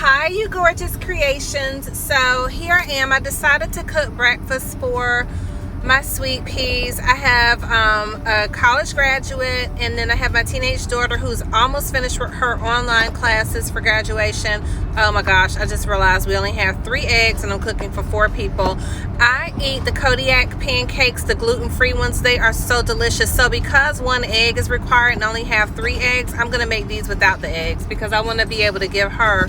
Hi, you gorgeous creations. So here I am. I decided to cook breakfast for my sweet peas. I have a college graduate, and then I have my teenage daughter who's almost finished with her online classes for graduation. Oh my gosh, I just realized we only have 3 eggs and I'm cooking for 4 people. I eat the Kodiak pancakes, the gluten-free ones. They are so delicious. So because 1 egg is required and I only have 3 eggs, I'm gonna make these without the eggs because I want to be able to give her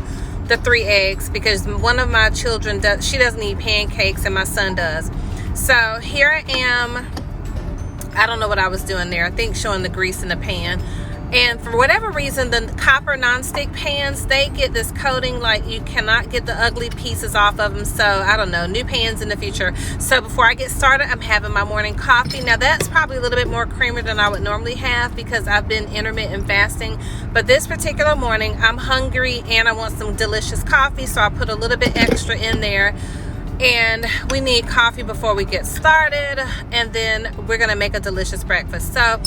the 3 eggs because one of my children she doesn't eat pancakes and my son does. So here I am. I don't know what I was doing there. I think showing the grease in the pan. And for whatever reason, the copper nonstick pans, they get this coating like you cannot get the ugly pieces off of them. So I don't know, new pans in the future. So before I get started, I'm having my morning coffee. Now that's probably a little bit more creamer than I would normally have because I've been intermittent fasting. But this particular morning, I'm hungry and I want some delicious coffee. So I put a little bit extra in there. And we need coffee before we get started, and then we're gonna make a delicious breakfast. So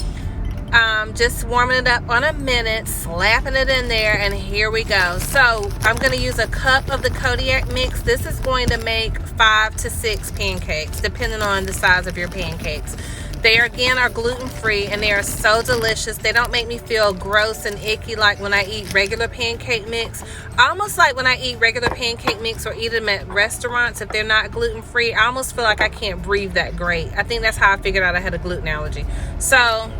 just warming it up on a minute, slapping it in there, and here we go. So I'm gonna use a cup of the Kodiak mix. This is going to make 5 to 6 pancakes depending on the size of your pancakes. They again are gluten-free and they are so delicious. They don't make me feel gross and icky like when I eat regular pancake mix. Almost like when I eat regular pancake mix or eat them at restaurants, if they're not gluten-free, I almost feel like I can't breathe that great. I think that's how I figured out I had a gluten allergy. So,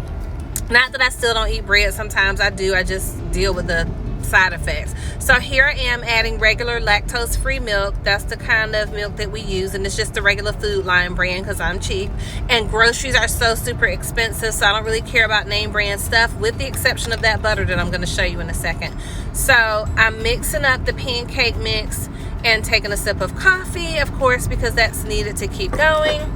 not that I still don't eat bread. Sometimes I do. I just deal with the side effects. So here I am adding regular lactose-free milk. That's the kind of milk that we use, and it's just the regular Food Line brand because I'm cheap. And groceries are so super expensive, so I don't really care about name brand stuff, with the exception of that butter that I'm going to show you in a second. So I'm mixing up the pancake mix and taking a sip of coffee, of course, because that's needed to keep going.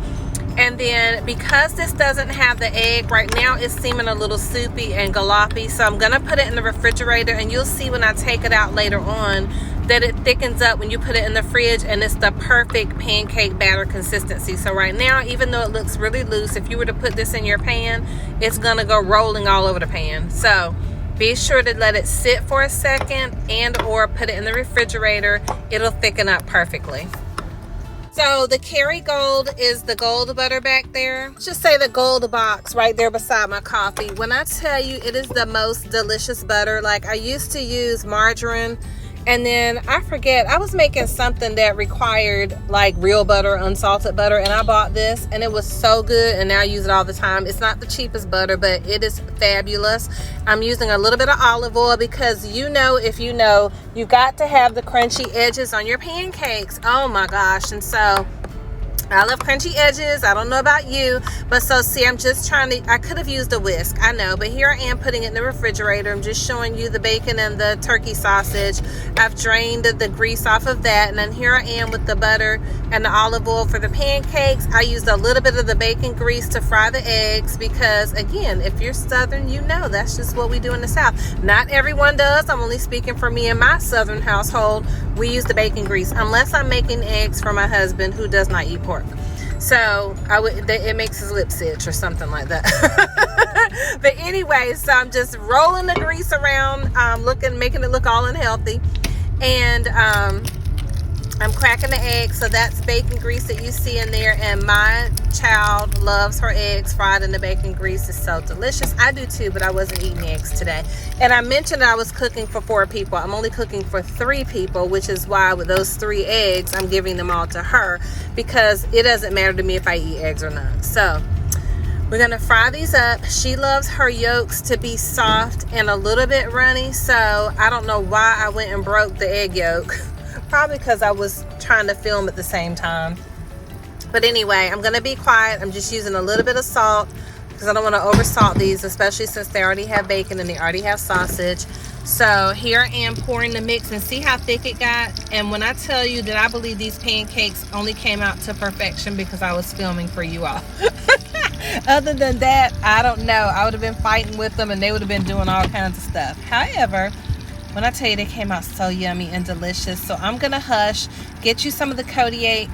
And then because this doesn't have the egg, right now it's seeming a little soupy and galoppy, so I'm gonna put it in the refrigerator, and you'll see when I take it out later on that it thickens up when you put it in the fridge, and it's the perfect pancake batter consistency. So right now, even though it looks really loose, if you were to put this in your pan, it's gonna go rolling all over the pan. So be sure to let it sit for a second and or put it in the refrigerator. It'll thicken up perfectly. So the Kerrygold is the gold butter back there. Let's just say the gold box right there beside my coffee. When I tell you it is the most delicious butter, like I used to use margarine, and then I forget, I was making something that required like real butter, unsalted butter, and I bought this and it was so good, and now I use it all the time. It's not the cheapest butter, but it is fabulous. I'm using a little bit of olive oil because if you know, you got to have the crunchy edges on your pancakes. Oh my gosh. And so I love crunchy edges. I don't know about you, but so see, I'm just trying to, I could have used a whisk, I know, but here I am putting it in the refrigerator. I'm just showing you the bacon and the turkey sausage. I've drained the grease off of that, and then here I am with the butter and the olive oil for the pancakes. I used a little bit of the bacon grease to fry the eggs because, again, if you're Southern, you know that's just what we do in the South. Not everyone does. I'm only speaking for me and my Southern household. We use the bacon grease unless I'm making eggs for my husband who does not eat pork. So it makes his lips itch or something like that. But anyway, so I'm just rolling the grease around, making it look all unhealthy, and I'm cracking the eggs. So that's bacon grease that you see in there, and my child loves her eggs fried in the bacon grease. It's so delicious. I do too, but I wasn't eating eggs today. And I mentioned I was cooking for 4 people. I'm only cooking for 3 people, which is why with those 3 eggs, I'm giving them all to her because it doesn't matter to me if I eat eggs or not. So we're gonna fry these up. She loves her yolks to be soft and a little bit runny, so I don't know why I went and broke the egg yolk. Probably because I was trying to film at the same time. But anyway, I'm gonna be quiet. I'm just using a little bit of salt because I don't want to over salt these, especially since they already have bacon and they already have sausage. So here I am pouring the mix, and see how thick it got. And when I tell you that I believe these pancakes only came out to perfection because I was filming for you all. Other than that, I don't know. I would have been fighting with them and they would have been doing all kinds of stuff. However, when I tell you they came out so yummy and delicious, so I'm gonna hush, get you some of the Kodiak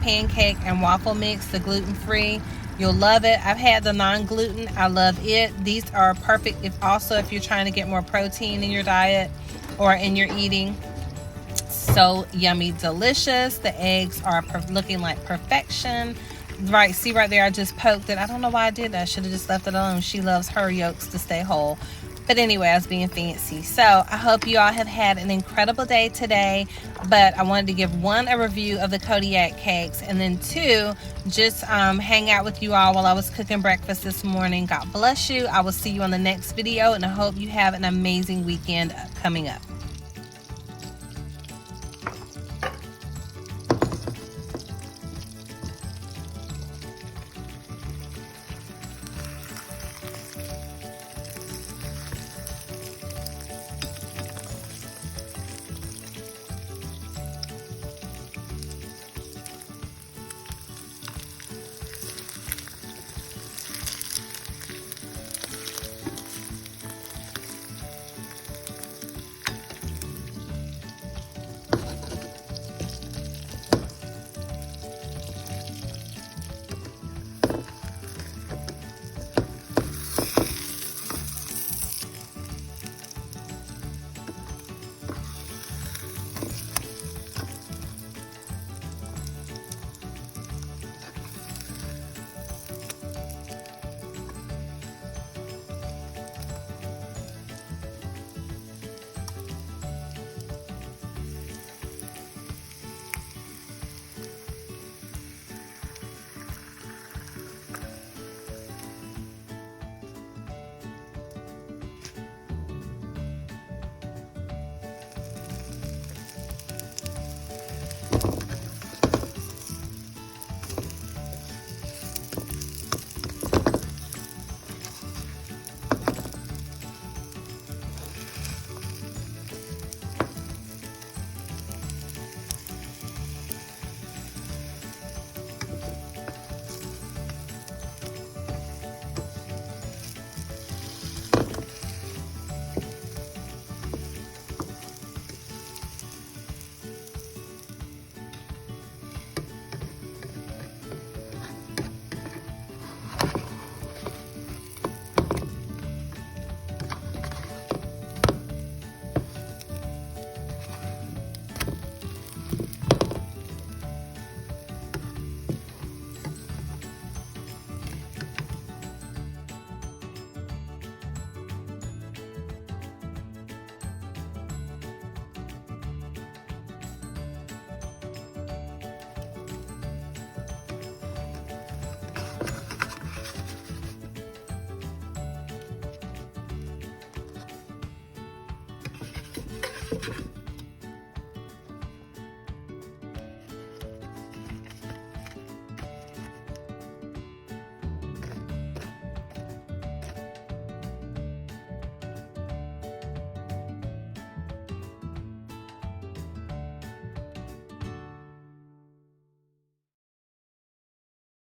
pancake and waffle mix, the gluten-free. You'll love it. I've had the non-gluten. I love it. These are perfect if you're trying to get more protein in your diet or in your eating. so yummy, delicious. The eggs are looking like perfection. Right, see right there, I just poked it. I don't know why I did that. I should have just left it alone. She loves her yolks to stay whole. But anyway, I was being fancy. So I hope you all have had an incredible day today. But I wanted to give one, a review of the Kodiak cakes, and then two, just hang out with you all while I was cooking breakfast this morning. God bless you. I will see you on the next video, and I hope you have an amazing weekend coming up.